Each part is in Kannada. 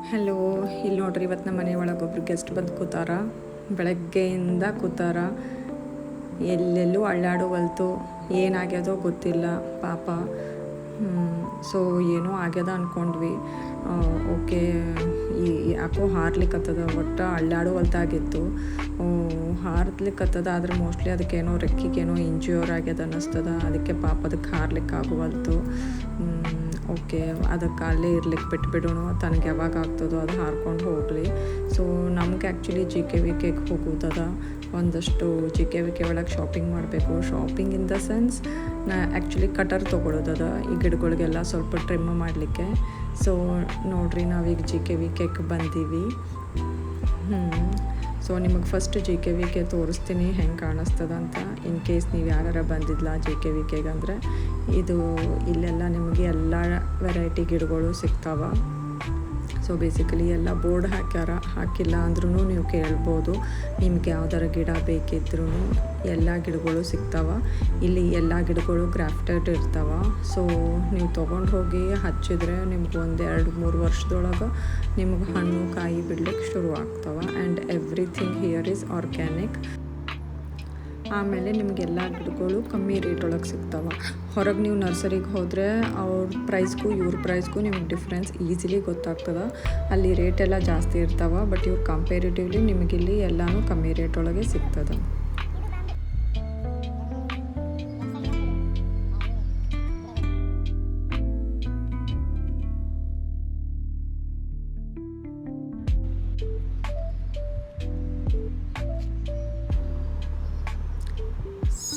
ಹಲೋ, ಇಲ್ಲಿ ನೋಡ್ರಿ, ಇವತ್ತು ನಮ್ಮ ಮನೆ ಒಳಗೆ ಒಬ್ರು ಗೆಸ್ಟ್ ಬಂದು ಕೂತಾರ. ಬೆಳಗ್ಗೆಯಿಂದ ಕೂತಾರ, ಎಲ್ಲೆಲ್ಲೂ ಅಳ್ಳಾಡೋವಲ್ತು. ಏನಾಗ್ಯದೋ ಗೊತ್ತಿಲ್ಲ ಪಾಪ. ಸೊ ಏನೋ ಆಗ್ಯದ ಅಂದ್ಕೊಂಡ್ವಿ. ಓಕೆ, ಯಾಕೋ ಹಾರ್ಲಿಕ್ಕತ್ತದ, ಒಟ್ಟು ಅಳ್ಳಾಡೋವಲ್ತಾಗಿತ್ತು. ಹಾರ್ಲಿಕ್ಕತ್ತದ, ಆದರೆ ಮೋಸ್ಟ್ಲಿ ಅದಕ್ಕೇನೋ ರೆಕ್ಕಿಗೇನೋ ಇಂಜ್ಯೂರ್ ಆಗ್ಯದ ಅನ್ನಿಸ್ತದ. ಅದಕ್ಕೆ ಪಾಪ ಅದಕ್ಕೆ ಹಾರ್ಲಿಕ್ಕೆ ಆಗುವಲ್ತು. ಓಕೆ, ಅದಕ್ಕೆ ಅಲ್ಲೇ ಇರ್ಲಿಕ್ಕೆ ಬಿಟ್ಬಿಡೋಣ, ತನಗೆ ಯಾವಾಗ ಆಗ್ತದೋ ಅದು ಹಾರ್ಕೊಂಡು ಹೋಗಲಿ. ಸೊ ನಮ್ಗೆ ಆ್ಯಕ್ಚುಲಿ JKVK ಹೋಗೋದದ. ಒಂದಷ್ಟು JKVK ಒಳಗೆ ಶಾಪಿಂಗ್ ಮಾಡಬೇಕು. ಶಾಪಿಂಗ್ ಇನ್ ದ ಸೆನ್ಸ್, ನಾ ಆ್ಯಕ್ಚುಲಿ ಕಟರ್ ತೊಗೊಳೋದದ ಈ ಗಿಡಗಳಿಗೆಲ್ಲ ಸ್ವಲ್ಪ ಟ್ರಿಮ್ ಮಾಡಲಿಕ್ಕೆ. ಸೊ ನೋಡಿರಿ, ನಾವೀಗ JKVK ಬಂದೀವಿ. ಸೊ ನಿಮಗೆ ಫಸ್ಟ್ JKVK ತೋರಿಸ್ತೀನಿ ಹೆಂಗೆ ಕಾಣಿಸ್ತದ ಅಂತ. ಇನ್ ಕೇಸ್ ನೀವು ಯಾರು ಬಂದಿದ್ದಿಲ್ಲ JKVKಗೆ ಅಂದರೆ, ಇಲ್ಲೆಲ್ಲ ನಿಮಗೆ ಎಲ್ಲ ವೆರೈಟಿ ಗಿಡಗಳು ಸಿಗ್ತಾವೆ. ಸೊ ಬೇಸಿಕಲಿ ಎಲ್ಲ ಬೋರ್ಡ್ ಹಾಕಿಲ್ಲ ಅಂದ್ರೂ ನೀವು ಕೇಳ್ಬೋದು. ನಿಮ್ಗೆ ಯಾವ್ದಾರ ಗಿಡ ಬೇಕಿದ್ರೂ ಎಲ್ಲ ಗಿಡಗಳು ಸಿಗ್ತಾವೆ. ಇಲ್ಲಿ ಎಲ್ಲ ಗಿಡಗಳು ಗ್ರಾಫ್ಟೆಡ್ ಇರ್ತಾವೆ. ಸೊ ನೀವು ತೊಗೊಂಡು ಹೋಗಿ ಹಚ್ಚಿದ್ರೆ ನಿಮ್ಗೆ 1-2-3 ವರ್ಷದೊಳಗೆ ನಿಮ್ಗೆ ಹಣ್ಣು ಕಾಯಿ ಬಿಡ್ಲಿಕ್ಕೆ ಶುರು ಆಗ್ತಾವೆ. And everything here is organic. ಆಮೇಲೆ ನಿಮಗೆಲ್ಲ ಗಿಡಗಳು ಕಮ್ಮಿ ರೇಟ್ ಒಳಗೆ ಸಿಗ್ತಾವೆ. ಹೊರಗೆ ನೀವು ನರ್ಸರಿಗೆ ಹೋದರೆ ಅವ್ರ ಪ್ರೈಸ್ಗೂ ಇವ್ರ ಪ್ರೈಸ್ಗೂ ನಿಮ್ಗೆ ಡಿಫ್ರೆನ್ಸ್ ಈಸಿಲಿ ಗೊತ್ತಾಗ್ತದೆ. ಅಲ್ಲಿ ರೇಟ್ ಎಲ್ಲ ಜಾಸ್ತಿ ಇರ್ತಾವೆ, ಬಟ್ ಇವ್ರು ಕಂಪೇರಿಟಿವ್ಲಿ ನಿಮಗಿಲ್ಲಿ ಎಲ್ಲನೂ ಕಮ್ಮಿ ರೇಟ್ ಒಳಗೆ ಸಿಗ್ತದೆ.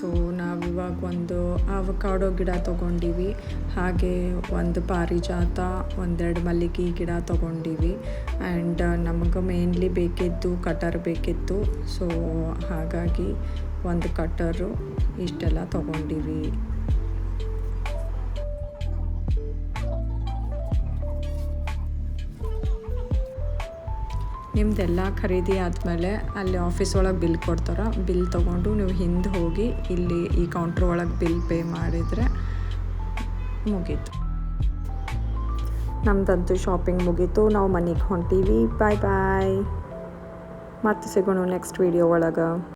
ಸೊ ನಾವಿವಾಗ ಒಂದು ಅವಕಾಡೋ ಗಿಡ ತೊಗೊಂಡಿವಿ, ಹಾಗೆ ಒಂದು ಪಾರಿಜಾತ, 1-2 ಮಲ್ಲಿಗೆ ಗಿಡ ತೊಗೊಂಡಿವಿ. ಆ್ಯಂಡ್ ನಮಗೆ ಮೇನ್ಲಿ ಬೇಕಿದ್ದು ಕಟರ್ ಬೇಕಿತ್ತು. ಸೊ ಹಾಗಾಗಿ ಒಂದು ಕಟರು ಇಷ್ಟೆಲ್ಲ ತೊಗೊಂಡಿವಿ. ನಿಮ್ಮದೆಲ್ಲ ಖರೀದಿ ಆದಮೇಲೆ ಅಲ್ಲಿ ಆಫೀಸ್ ಒಳಗೆ ಬಿಲ್ ಕೊಡ್ತಾರೆ. ಬಿಲ್ ತೊಗೊಂಡು ನೀವು ಹಿಂದೆ ಹೋಗಿ ಇಲ್ಲಿ ಈ ಕೌಂಟ್ರ್ ಒಳಗೆ ಬಿಲ್ ಪೇ ಮಾಡಿದರೆ ಮುಗೀತು. ನಮ್ಮದಂತೂ ಶಾಪಿಂಗ್ ಮುಗೀತು. ನಾವು ಮನೆಗೆ ಹೊಂಟೀವಿ. ಬಾಯ್ ಬಾಯ್. ಮತ್ತೆ ಸಿಗೋಣ ನೆಕ್ಸ್ಟ್ ವಿಡಿಯೋ ಒಳಗೆ.